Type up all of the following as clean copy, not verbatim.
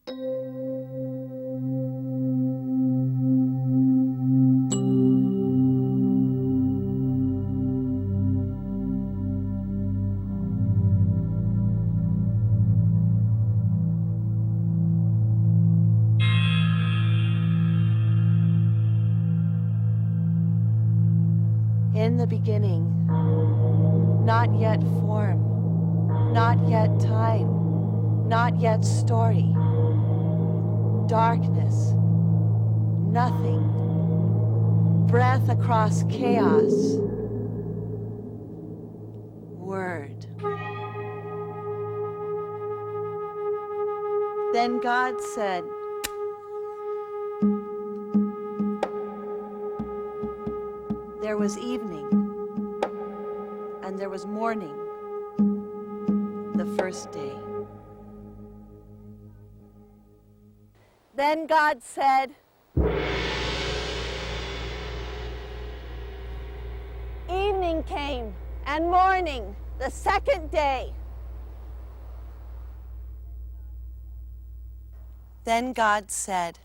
In the beginning, not yet form, not yet time, not yet story, darkness, nothing, breath across chaos, word. Then God said, there was evening, and there was morning, the first day. Then God said, evening came, and morning, the second day. Then God said,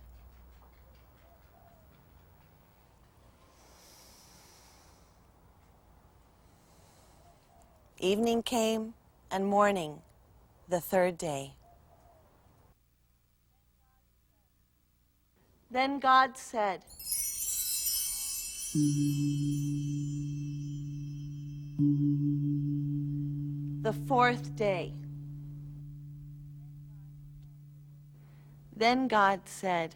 evening came, and morning, the third day. Then God said, the fourth day. Then God said,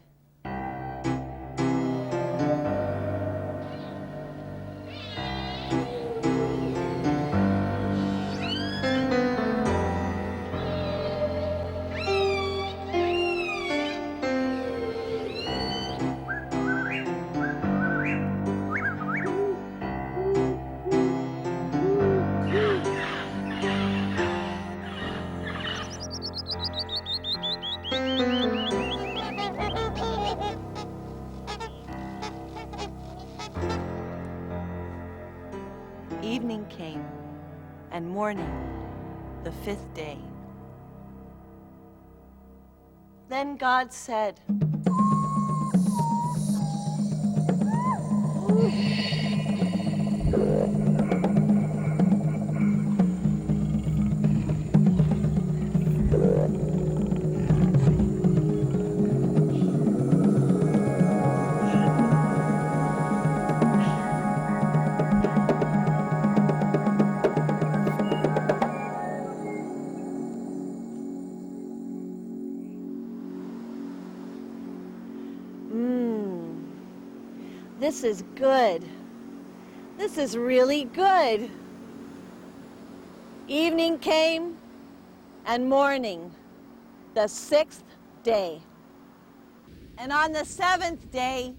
evening came, and morning, the fifth day. Then God said, this is good. This is really good. Evening came, and morning, the sixth day. And on the seventh day,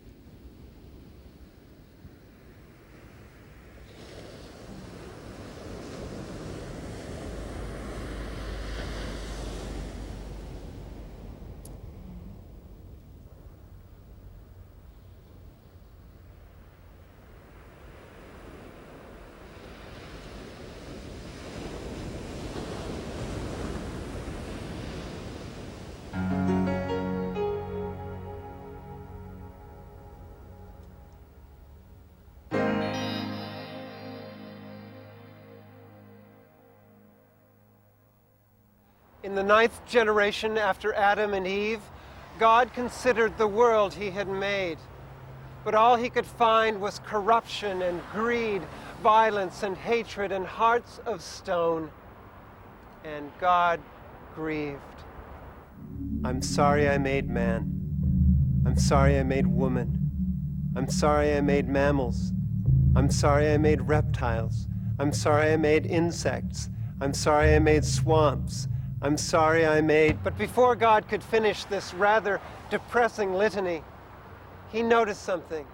In the 9th generation after Adam and Eve, God considered the world he had made. But all he could find was corruption and greed, violence and hatred, and hearts of stone. And God grieved. I'm sorry I made man. I'm sorry I made woman. I'm sorry I made mammals. I'm sorry I made reptiles. I'm sorry I made insects. I'm sorry I made swamps. I'm sorry I made... But before God could finish this rather depressing litany, he noticed something.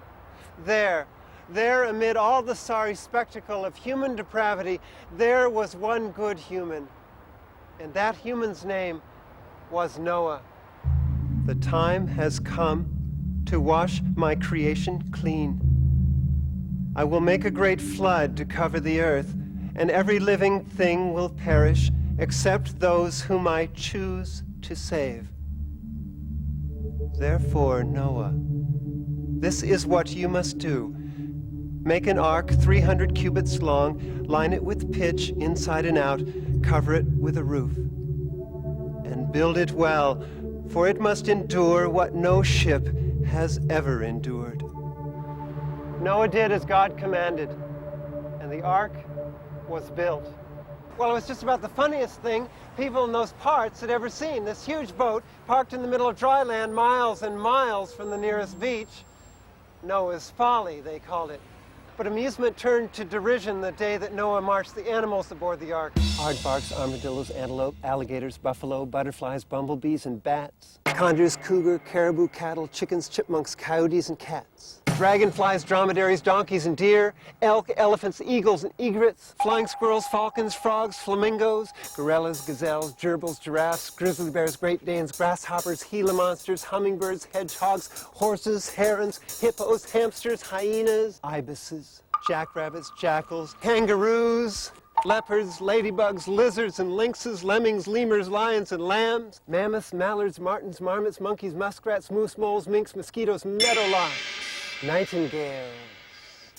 There amid all the sorry spectacle of human depravity, there was one good human. And that human's name was Noah. The time has come to wash my creation clean. I will make a great flood to cover the earth, and every living thing will perish, except those whom I choose to save. Therefore, Noah, this is what you must do. Make an ark 300 cubits long, line it with pitch inside and out, cover it with a roof. And build it well, for it must endure what no ship has ever endured. Noah did as God commanded, and the ark was built. Well, it was just about the funniest thing people in those parts had ever seen. This huge boat parked in the middle of dry land, miles and miles from the nearest beach. Noah's Folly, they called it. But amusement turned to derision the day that Noah marched the animals aboard the ark. Aardvarks, armadillos, antelope, alligators, buffalo, butterflies, bumblebees, and bats. Condors, cougar, caribou, cattle, chickens, chipmunks, coyotes, and cats. Dragonflies, dromedaries, donkeys, and deer. Elk, elephants, eagles, and egrets. Flying squirrels, falcons, frogs, flamingos. Gorillas, gazelles, gerbils, giraffes, grizzly bears, great danes, grasshoppers, Gila monsters, hummingbirds, hedgehogs, horses, herons, hippos, hamsters, hyenas, ibises, jackrabbits, jackals, kangaroos, leopards, ladybugs, lizards, and lynxes, lemmings, lemurs, lions, and lambs, mammoths, mallards, martins, marmots, monkeys, muskrats, moose, moles, minks, mosquitoes, meadowlarks, nightingales,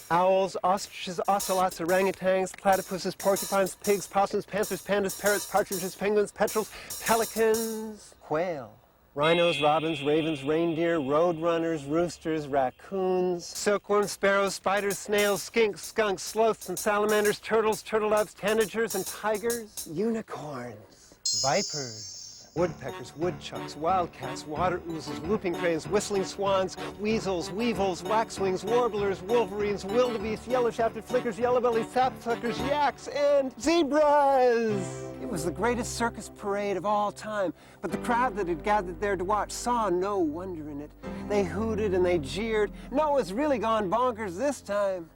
owls, ostriches, ocelots, orangutans, platypuses, porcupines, pigs, possums, panthers, pandas, parrots, partridges, penguins, petrels, pelicans, quail, rhinos, robins, ravens, reindeer, roadrunners, roosters, raccoons, silkworms, sparrows, spiders, snails, skinks, skunks, sloths, and salamanders, turtles, turtle-doves, tanagers, and tigers, unicorns, vipers, woodpeckers, woodchucks, wildcats, water oozes, whooping cranes, whistling swans, weasels, weevils, waxwings, warblers, wolverines, wildebeest, yellow-shafted flickers, yellow-bellied sapsuckers, yaks, and zebras. It was the greatest circus parade of all time, but the crowd that had gathered there to watch saw no wonder in it. They hooted and they jeered. Noah's really gone bonkers this time.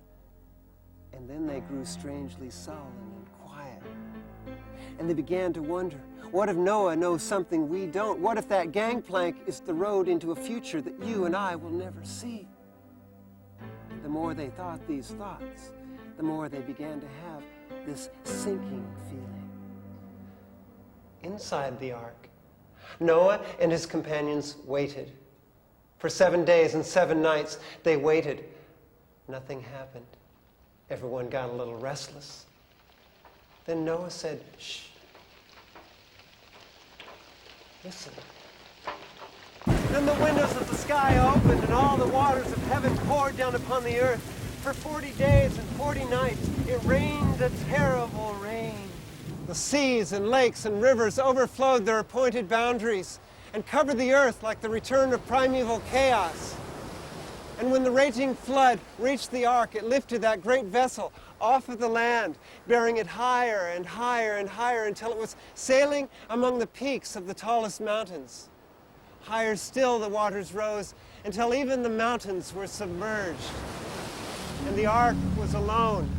And then they grew strangely sullen and quiet. And they began to wonder, what if Noah knows something we don't? What if that gangplank is the road into a future that you and I will never see? And the more they thought these thoughts, the more they began to have this sinking feeling. Inside the ark, Noah and his companions waited. For 7 days and 7 nights, they waited. Nothing happened. Everyone got a little restless. Then Noah said, "Shh. Listen." Then the windows of the sky opened and all the waters of heaven poured down upon the earth. For 40 days and 40 nights, it rained a terrible rain. The seas and lakes and rivers overflowed their appointed boundaries and covered the earth like the return of primeval chaos. And when the raging flood reached the ark, it lifted that great vessel off of the land, bearing it higher and higher and higher until it was sailing among the peaks of the tallest mountains. Higher still the waters rose until even the mountains were submerged. And the ark was alone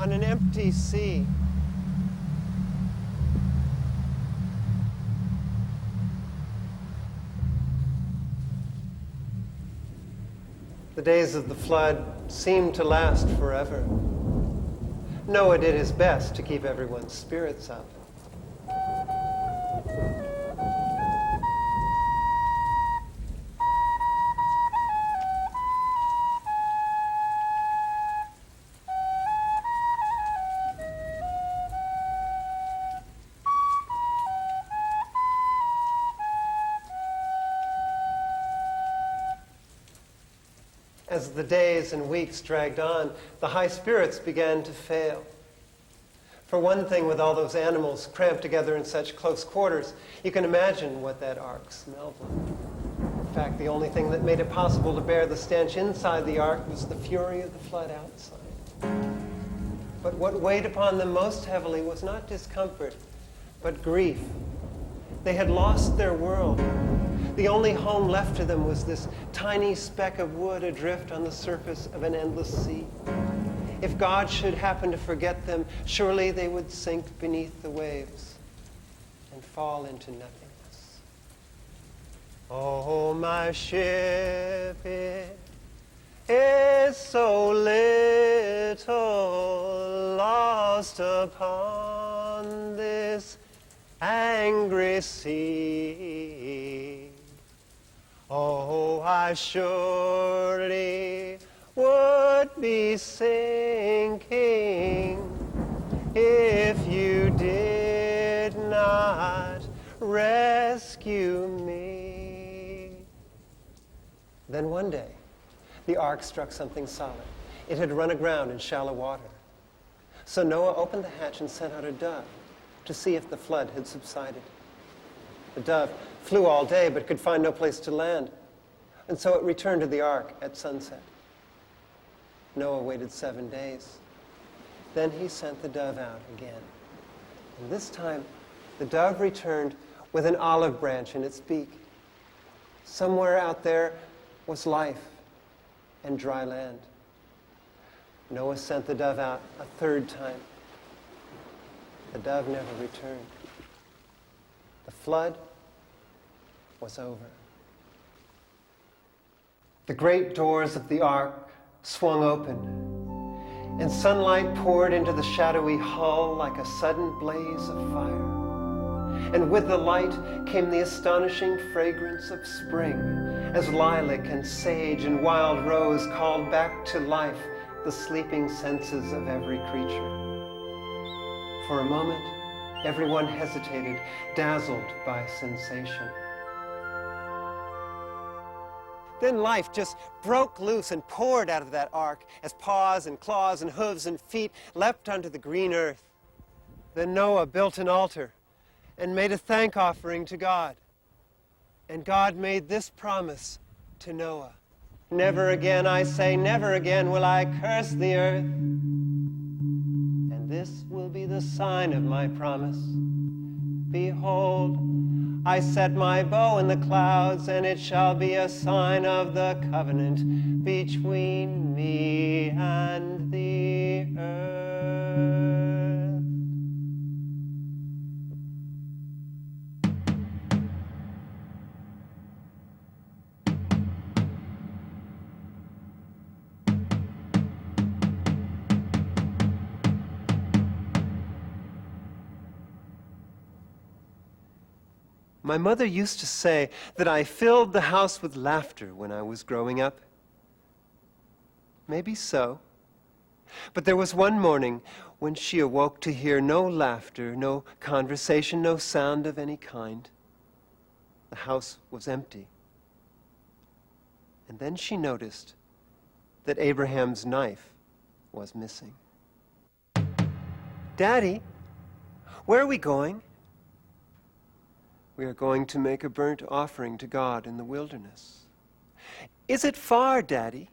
on an empty sea. The days of the flood seemed to last forever. Noah did his best to keep everyone's spirits up. As the days and weeks dragged on, the high spirits began to fail. For one thing, with all those animals cramped together in such close quarters, you can imagine what that ark smelled like. In fact, the only thing that made it possible to bear the stench inside the ark was the fury of the flood outside. But what weighed upon them most heavily was not discomfort, but grief. They had lost their world. The only home left to them was this tiny speck of wood adrift on the surface of an endless sea. If God should happen to forget them, surely they would sink beneath the waves and fall into nothingness. Oh, my ship, it is so little, lost upon this angry sea. Oh, I surely would be sinking if you did not rescue me. Then one day, the ark struck something solid. It had run aground in shallow water. So Noah opened the hatch and sent out a dove to see if the flood had subsided. The dove flew all day but could find no place to land, and so it returned to the ark at sunset. Noah waited 7 days. Then he sent the dove out again. And this time, the dove returned with an olive branch in its beak. Somewhere out there was life and dry land. Noah sent the dove out a third time. The dove never returned. The flood was over. The great doors of the ark swung open, and sunlight poured into the shadowy hull like a sudden blaze of fire. And with the light came the astonishing fragrance of spring, as lilac and sage and wild rose called back to life the sleeping senses of every creature. For a moment, everyone hesitated, dazzled by sensation. Then life just broke loose and poured out of that ark as paws and claws and hooves and feet leapt onto the green earth. Then Noah built an altar and made a thank offering to God. And God made this promise to Noah. Never again, I say, never again will I curse the earth. And this will be the sign of my promise. Behold, I set my bow in the clouds, and it shall be a sign of the covenant between me and the earth. My mother used to say that I filled the house with laughter when I was growing up. Maybe so. But there was one morning when she awoke to hear no laughter, no conversation, no sound of any kind. The house was empty. And then she noticed that Abraham's knife was missing. Daddy, where are we going? We are going to make a burnt offering to God in the wilderness. Is it far, Daddy?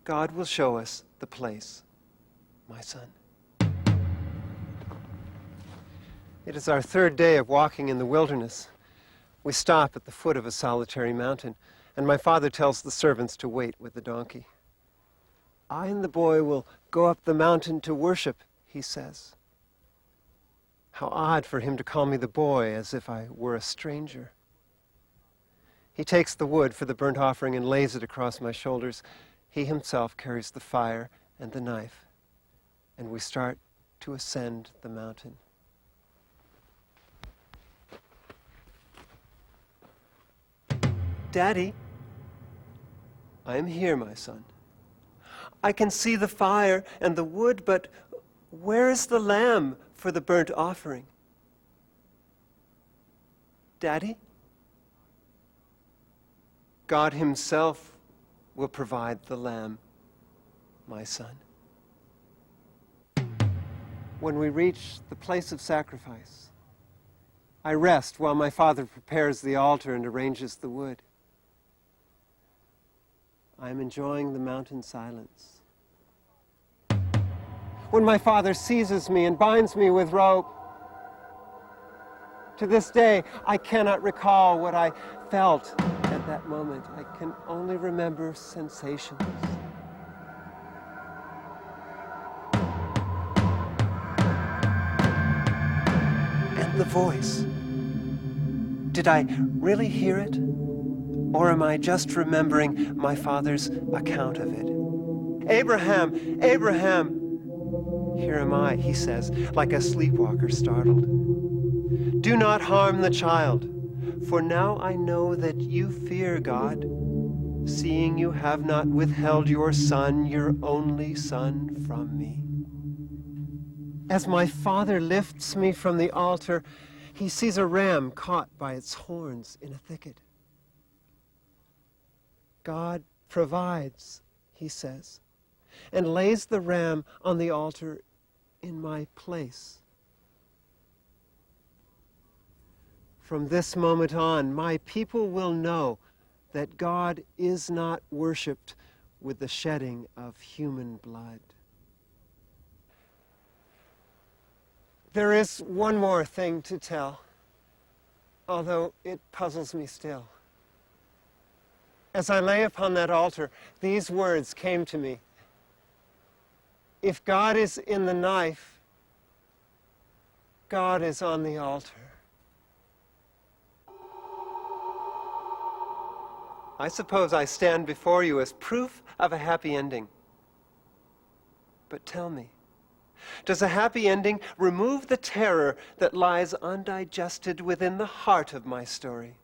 God will show us the place, my son. It is our third day of walking in the wilderness. We stop at the foot of a solitary mountain, and my father tells the servants to wait with the donkey. I and the boy will go up the mountain to worship, he says. How odd for him to call me the boy, as if I were a stranger. He takes the wood for the burnt offering and lays it across my shoulders. He himself carries the fire and the knife, and we start to ascend the mountain. Daddy, I am here, my son. I can see the fire and the wood, but where is the lamb for the burnt offering? Daddy? God himself will provide the lamb, my son. When we reach the place of sacrifice, I rest while my father prepares the altar and arranges the wood. I am enjoying the mountain silence. When my father seizes me and binds me with rope, to this day, I cannot recall what I felt at that moment. I can only remember sensations. And the voice. Did I really hear it? Or am I just remembering my father's account of it? Abraham, Abraham! Here am I, he says, like a sleepwalker startled. Do not harm the child, For now I know that you fear God, seeing you have not withheld your son, your only son, from me. As my father lifts me from the altar, he sees a ram caught by its horns in a thicket. God provides, he says, and lays the ram on the altar in my place. From this moment on, my people will know that God is not worshipped with the shedding of human blood. There is one more thing to tell, although it puzzles me still. As I lay upon that altar, these words came to me. If God is in the knife, God is on the altar. I suppose I stand before you as proof of a happy ending. But tell me, does a happy ending remove the terror that lies undigested within the heart of my story?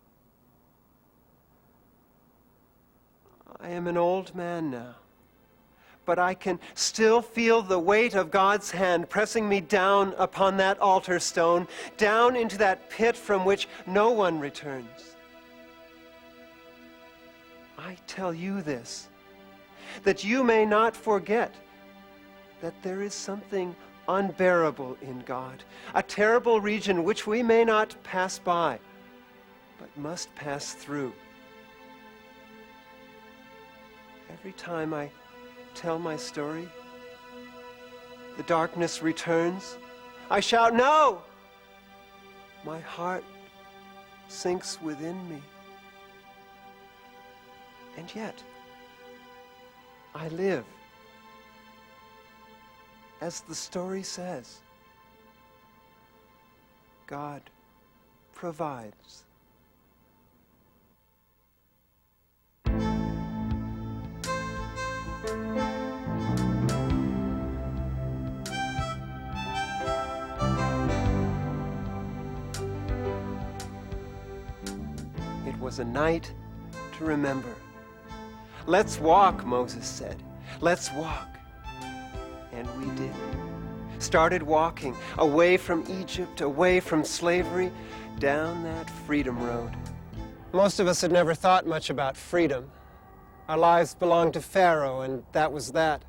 I am an old man now, but I can still feel the weight of God's hand pressing me down upon that altar stone, down into that pit from which no one returns. I tell you this, that you may not forget that there is something unbearable in God, a terrible region which we may not pass by, but must pass through. Every time I tell my story, the darkness returns. I shout, "No!" My heart sinks within me. And yet, I live. As the story says, God provides. It was a night to remember. "Let's walk," Moses said. "Let's walk." And we did. Started walking away from Egypt, away from slavery, down that freedom road. Most of us had never thought much about freedom. Our lives belonged to Pharaoh, and that was that.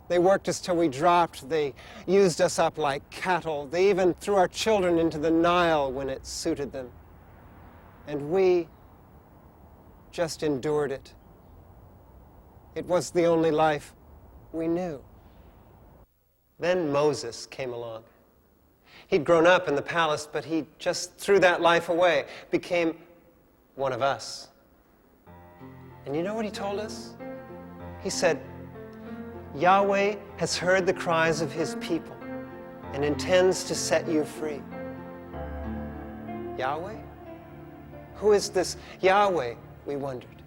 They worked us till we dropped. They used us up like cattle. They even threw our children into the Nile when it suited them. And we just endured it. It was the only life we knew. Then Moses came along. He'd grown up in the palace, but he just threw that life away, became one of us. And you know what he told us? He said, "Yahweh has heard the cries of his people and intends to set you free." Yahweh? Who is this Yahweh, we wondered.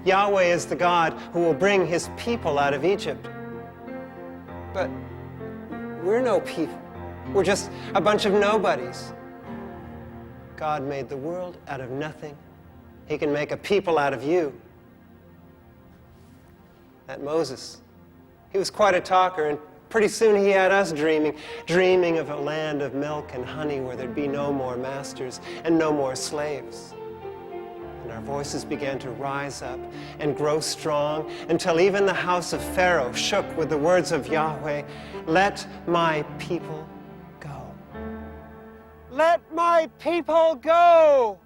Yahweh is the God who will bring his people out of Egypt. But we're no people. We're just a bunch of nobodies. God made the world out of nothing. He can make a people out of you. That Moses, he was quite a talker, and pretty soon he had us dreaming of a land of milk and honey where there'd be no more masters and no more slaves. And our voices began to rise up and grow strong until even the house of Pharaoh shook with the words of Yahweh, "Let my people go. Let my people go."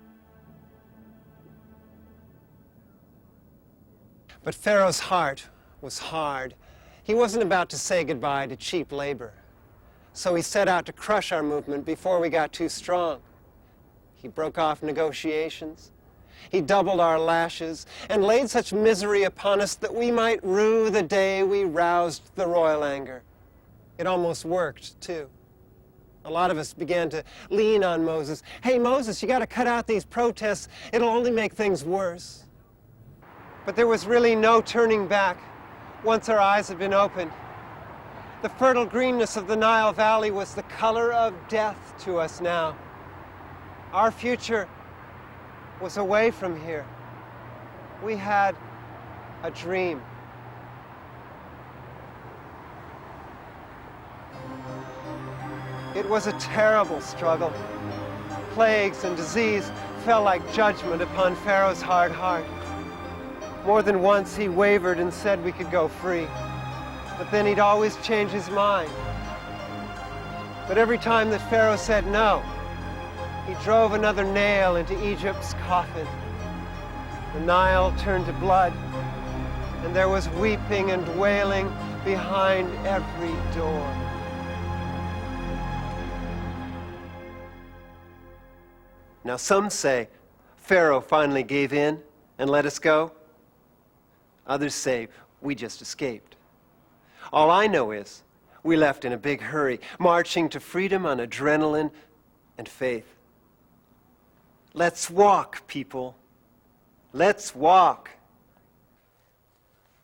But Pharaoh's heart was hard. He wasn't about to say goodbye to cheap labor. So he set out to crush our movement before we got too strong. He broke off negotiations. He doubled our lashes and laid such misery upon us that we might rue the day we roused the royal anger. It almost worked, too. A lot of us began to lean on Moses. "Hey, Moses, you got to cut out these protests. It'll only make things worse." But there was really no turning back once our eyes had been opened. The fertile greenness of the Nile Valley was the color of death to us now. Our future was away from here. We had a dream. It was a terrible struggle. Plagues and disease fell like judgment upon Pharaoh's hard heart. More than once he wavered and said we could go free, but then he'd always change his mind. But every time that Pharaoh said no, he drove another nail into Egypt's coffin. The Nile turned to blood, and there was weeping and wailing behind every door. Now some say Pharaoh finally gave in and let us go. Others say we just escaped. All I know is we left in a big hurry, marching to freedom on adrenaline and faith. Let's walk, people. Let's walk.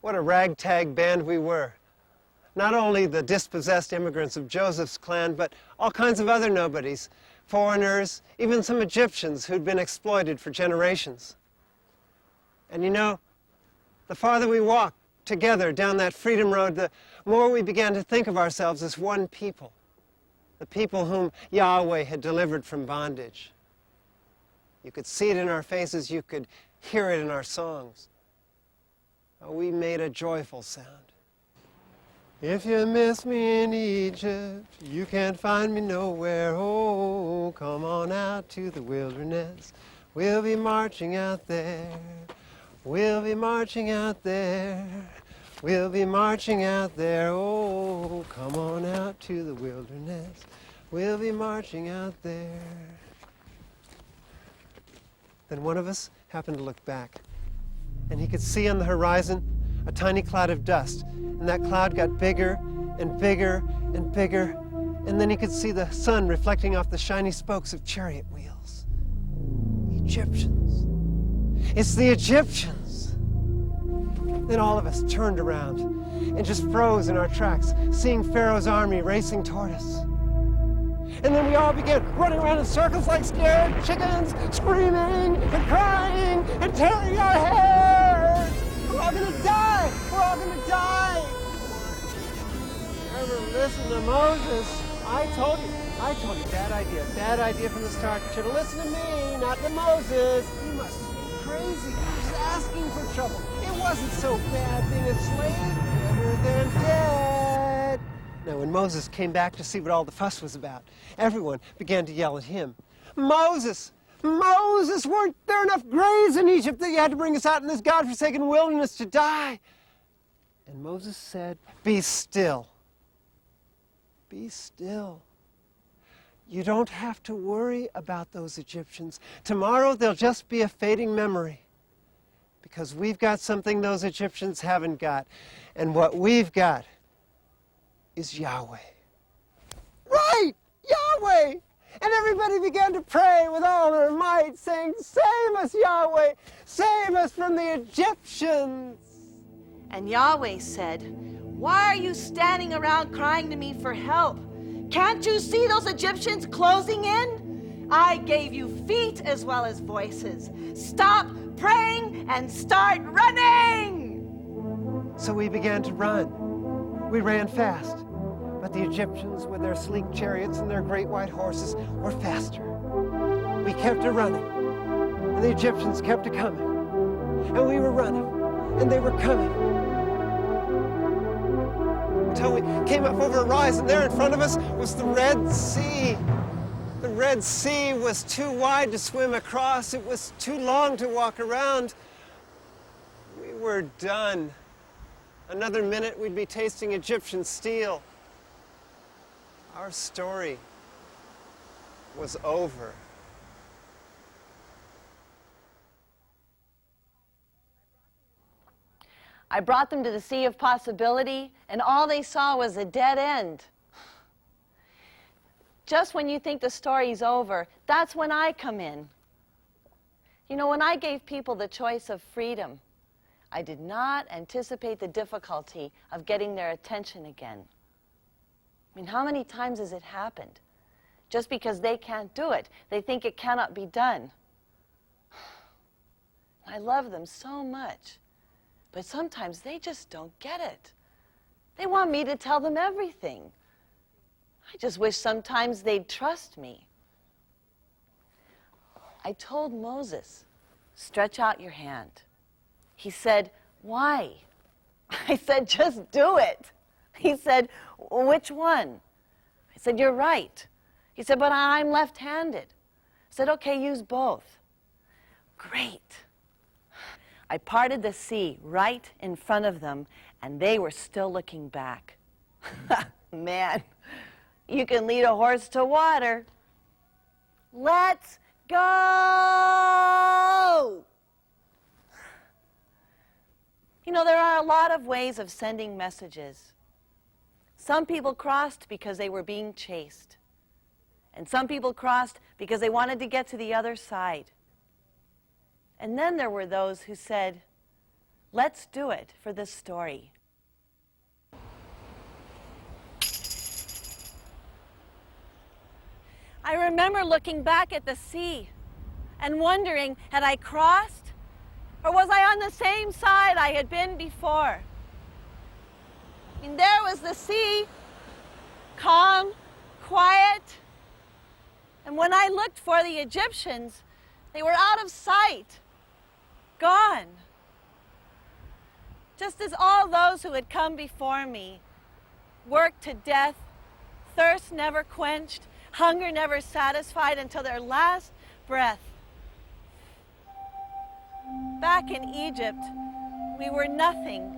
What a ragtag band we were. Not only the dispossessed immigrants of Joseph's clan, but all kinds of other nobodies, foreigners, even some Egyptians who'd been exploited for generations. And you know, the farther we walked together down that freedom road, the more we began to think of ourselves as one people, the people whom Yahweh had delivered from bondage. You could see it in our faces, you could hear it in our songs. Oh, we made a joyful sound. If you miss me in Egypt, you can't find me nowhere. Oh, come on out to the wilderness. We'll be marching out there. We'll be marching out there. We'll be marching out there. Oh, come on out to the wilderness. We'll be marching out there. Then one of us happened to look back, and he could see on the horizon a tiny cloud of dust. And that cloud got bigger and bigger and bigger, and then he could see the sun reflecting off the shiny spokes of chariot wheels. Egyptians. It's the Egyptians. Then all of us turned around and just froze in our tracks, seeing Pharaoh's army racing toward us. And then we all began running around in circles like scared chickens, screaming and crying and tearing our hair. We're all gonna die! We're all gonna die! Never listen to Moses. I told you, bad idea from the start. You should have listened to me, not to Moses. He must be crazy. He's asking for trouble. It wasn't so bad being a slave, better than dead. Now, when Moses came back to see what all the fuss was about, everyone began to yell at him. Moses! Moses, weren't there enough graves in Egypt that you had to bring us out in this godforsaken wilderness to die? And Moses said, be still. Be still. You don't have to worry about those Egyptians. Tomorrow they'll just be a fading memory, because we've got something those Egyptians haven't got. And what we've got is Yahweh. Right! Yahweh! And everybody began to pray with all their might, saying, save us, Yahweh! Save us from the Egyptians! And Yahweh said, why are you standing around crying to me for help? Can't you see those Egyptians closing in? I gave you feet as well as voices. Stop praying and start running! So we began to run. We ran fast. But the Egyptians, with their sleek chariots and their great white horses, were faster. We kept a running, and the Egyptians kept a coming. And we were running, and they were coming. Until we came up over a rise, and there in front of us was the Red Sea. The Red Sea was too wide to swim across. It was too long to walk around. We were done. Another minute, we'd be tasting Egyptian steel. Our story was over. I brought them to the Sea of Possibility, and all they saw was a dead end. Just when you think the story's over, that's when I come in. You know, when I gave people the choice of freedom, I did not anticipate the difficulty of getting their attention again. I mean, how many times has it happened? just because they can't do it. They think it cannot be done. I love them so much, but sometimes they just don't get it. They want me to tell them everything. I just wish sometimes they'd trust me. I told Moses, stretch out your hand. He said, why? I said, just do it. He said, which one? I said, you're right. He said, but I'm left-handed. I said, okay, use both. Great. I parted the sea right in front of them, and they were still looking back. Man, you can lead a horse to water. Let's go! You know, there are a lot of ways of sending messages. Some people crossed because they were being chased. And some people crossed because they wanted to get to the other side. And then there were those who said, let's do it for this story. I remember looking back at the sea and wondering, had I crossed? Or was I on the same side I had been before? And there was the sea, calm, quiet. And when I looked for the Egyptians, they were out of sight, gone. Just as all those who had come before me, worked to death, thirst never quenched, hunger never satisfied until their last breath. Back in Egypt, we were nothing.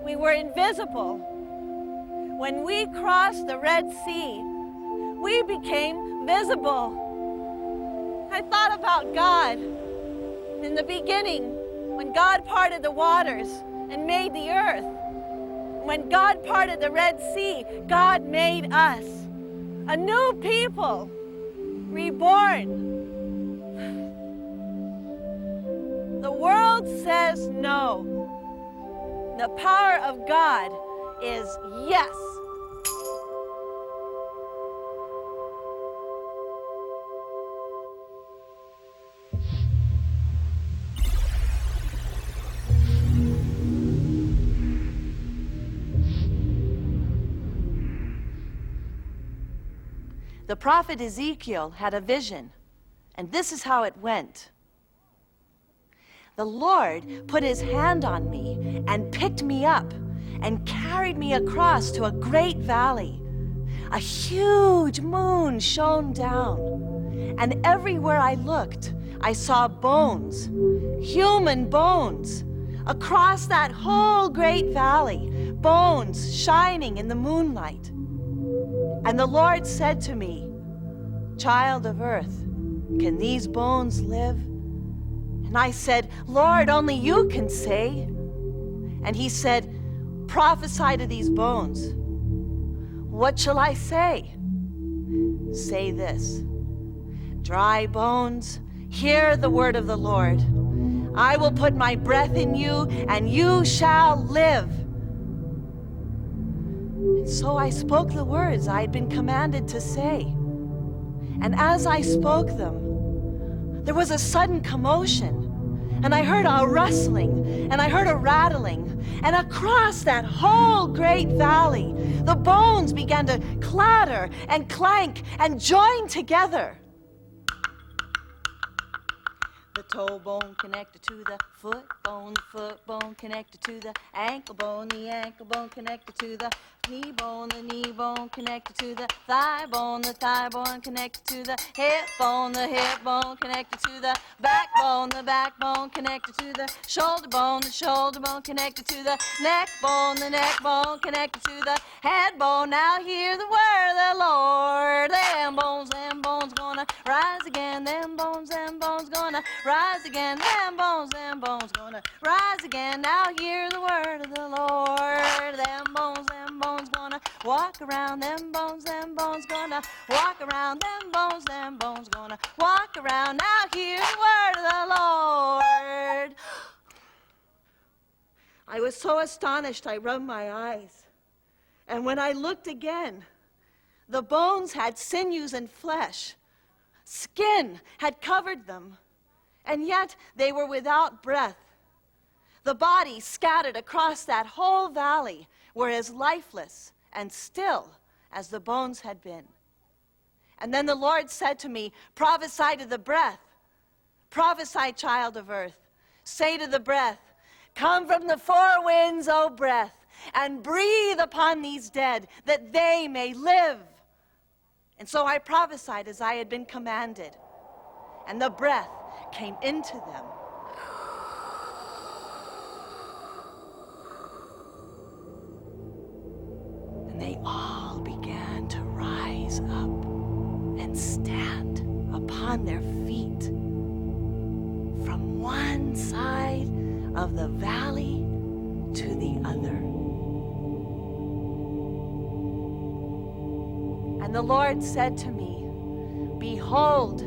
We were invisible. When we crossed the Red Sea, we became visible. I thought about God. In the beginning, when God parted the waters and made the earth, when God parted the Red Sea, God made us a new people, reborn. The world says no. The power of God is yes. The prophet Ezekiel had a vision, and this is how it went. The Lord put his hand on me and picked me up and carried me across to a great valley. A huge moon shone down, and everywhere I looked, I saw bones, human bones, across that whole great valley, bones shining in the moonlight. And the Lord said to me, "Child of earth, can these bones live?" And I said, "Lord, only you can say." And he said, "Prophesy to these bones." What shall I say? Say this: "Dry bones, hear the word of the Lord. I will put my breath in you, and you shall live." And so I spoke the words I had been commanded to say. And as I spoke them, there was a sudden commotion, and I heard a rustling, and I heard a rattling, and across that whole great valley, the bones began to clatter and clank and join together. The toe bone connected to the foot bone connected to the ankle bone connected to the knee bone connected to the thigh bone connected to the hip bone connected to the backbone connected to the shoulder bone connected to the neck bone connected to the head bone. Now hear the word of the Lord. Them bones gonna rise again. Them bones gonna rise again. Them bones gonna rise again. Now hear the word of the Lord. Them bones gonna walk around. Them bones gonna walk around. Them bones gonna walk around. Now hear the word of the Lord. I was so astonished I rubbed my eyes. And when I looked again, The bones had sinews and flesh. Skin had covered them, and yet they were without breath. The body scattered across that whole valley were as lifeless and still as the bones had been. And then the Lord said to me, prophesy to the breath. Prophesy, child of earth. Say to the breath, come from the four winds, O breath, and breathe upon these dead, that they may live. And so I prophesied as I had been commanded, and the breath came into them. And they all began to rise up and stand upon their feet from one side of the valley to the other. And the Lord said to me, behold,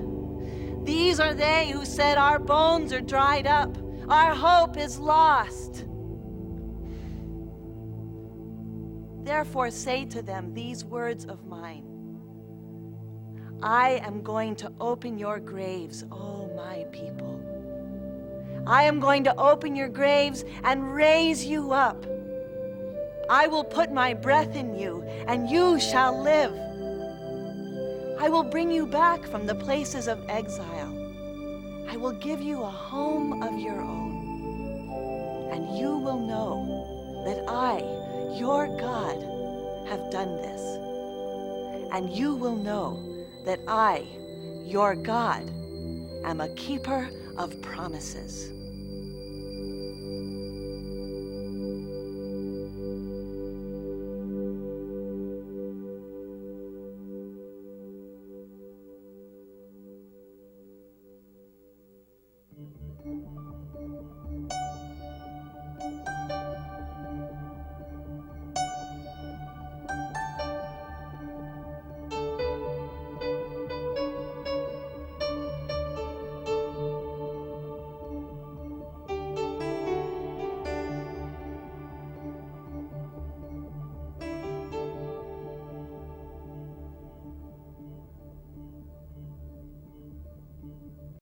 these are they who said, our bones are dried up, our hope is lost. Therefore say to them these words of mine. I am going to open your graves, O my people. I am going to open your graves and raise you up. I will put my breath in you, and you shall live. I will bring you back from the places of exile. I will give you a home of your own, and you will know that I, your God, have done this. And you will know that I, your God, am a keeper of promises.